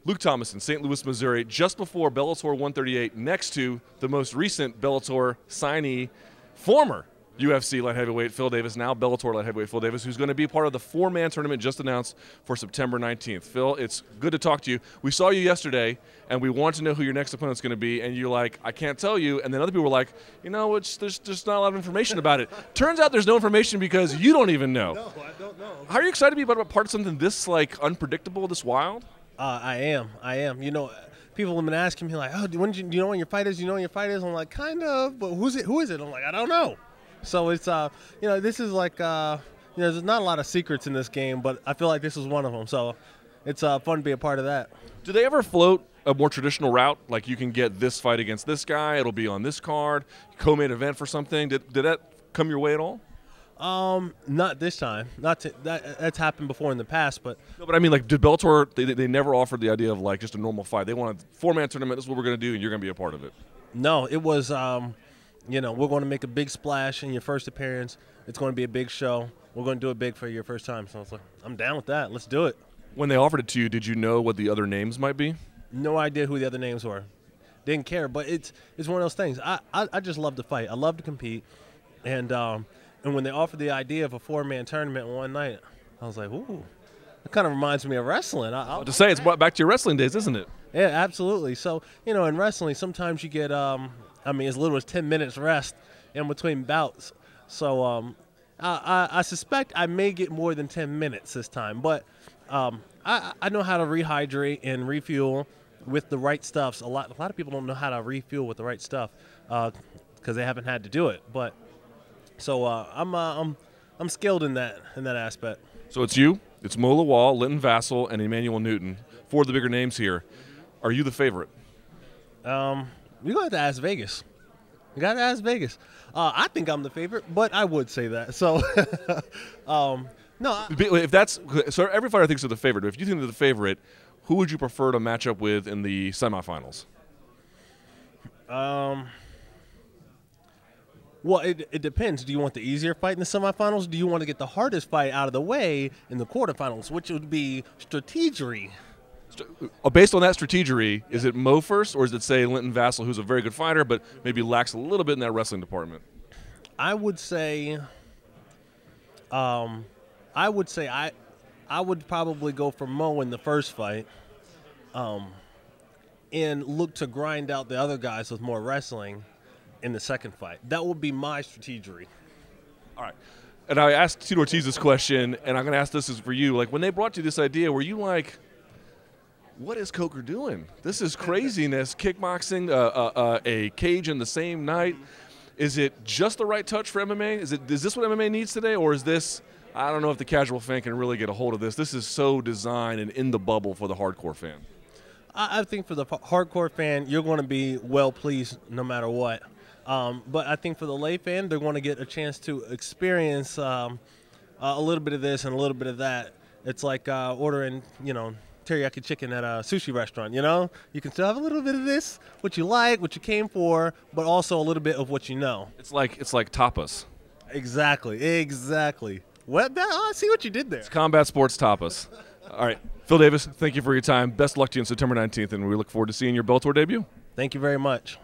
Luke Thomas in St. Louis, Missouri, just before Bellator 138, next to the most recent Bellator signee, former UFC light heavyweight Phil Davis, now Bellator light heavyweight Phil Davis, who's going to be part of the 4-man tournament just announced for September 19th. Phil, it's good to talk to you. We saw you yesterday, and we want to know who your next opponent's going to be, and you're like, I can't tell you. And then other people were like, you know, there's just not a lot of information about it. Turns out there's no information because you don't even know. No, I don't know. How are you excited to be part of something this like unpredictable, this wild? I am. You know, people have been asking me like, oh, do you know when your fight is? Do you know when your fight is? I'm like, kind of, but who is it? I'm like, I don't know. So it's, you know, this is like, you know, there's not a lot of secrets in this game, but I feel like this is one of them. So it's fun to be a part of that. Do they ever float a more traditional route? Like you can get this fight against this guy, it'll be on this card, co-main event for something. Did that come your way at all? Not this time. That's happened before in the past, but No, but I mean, like, did Bellator, they never offered the idea of like just a normal fight. They wanted 4-man tournament, this is what we're going to do, and you're going to be a part of it. No, it was, you know, we're going to make a big splash in your first appearance. It's going to be a big show. We're going to do it big for your first time. So I was like, I'm down with that. Let's do it. When they offered it to you, did you know what the other names might be? No idea who the other names were. Didn't care, but it's one of those things. I just love to fight. I love to compete, and when they offered the idea of a 4-man tournament one night, I was like, ooh, it kind of reminds me of wrestling. To say it's back to your wrestling days, isn't it? Yeah, absolutely. So, you know, in wrestling, sometimes you get, I mean, as little as 10 minutes rest in between bouts. So I suspect I may get more than 10 minutes this time. But I know how to rehydrate and refuel with the right stuff. So a lot of people don't know how to refuel with the right stuff because they haven't had to do it. But so I'm skilled in that aspect. So it's you, it's Mo Lawal, Linton Vassell, and Emmanuel Newton. 4 of the bigger names here. Are you the favorite? We're going to have to ask Vegas. We got to ask Vegas. I think I'm the favorite, but I would say that. So, no. If that's so, every fighter thinks they're the favorite. If you think they're the favorite, who would you prefer to match up with in the semifinals? Well, it depends. Do you want the easier fight in the semifinals? Do you want to get the hardest fight out of the way in the quarterfinals, which would be strategery? Based on that strategery, is it Mo first, or is it, say, Linton Vassell, who's a very good fighter, but maybe lacks a little bit in that wrestling department? I would say, I would probably go for Mo in the first fight, and look to grind out the other guys with more wrestling in the second fight. That would be my strategery. All right. And I asked Tito Ortiz this question, and I'm going to ask this for you. Like, when they brought you this idea, were you like, what is Coker doing? This is craziness. Kickboxing, a cage in the same night. Is it just the right touch for MMA? Is this what MMA needs today, or is this, I don't know if the casual fan can really get a hold of this. This is so designed and in the bubble for the hardcore fan. I think for the hardcore fan, you're going to be well pleased no matter what. But I think for the lay fan, they're going to get a chance to experience a little bit of this and a little bit of that. It's like ordering, you know, teriyaki chicken at a sushi restaurant, you know? You can still have a little bit of this, what you like, what you came for, but also a little bit of what you know. It's like tapas. Exactly. What? I see what you did there. It's combat sports tapas. All right. Phil Davis, thank you for your time. Best luck to you on September 19th, and we look forward to seeing your Bellator debut. Thank you very much.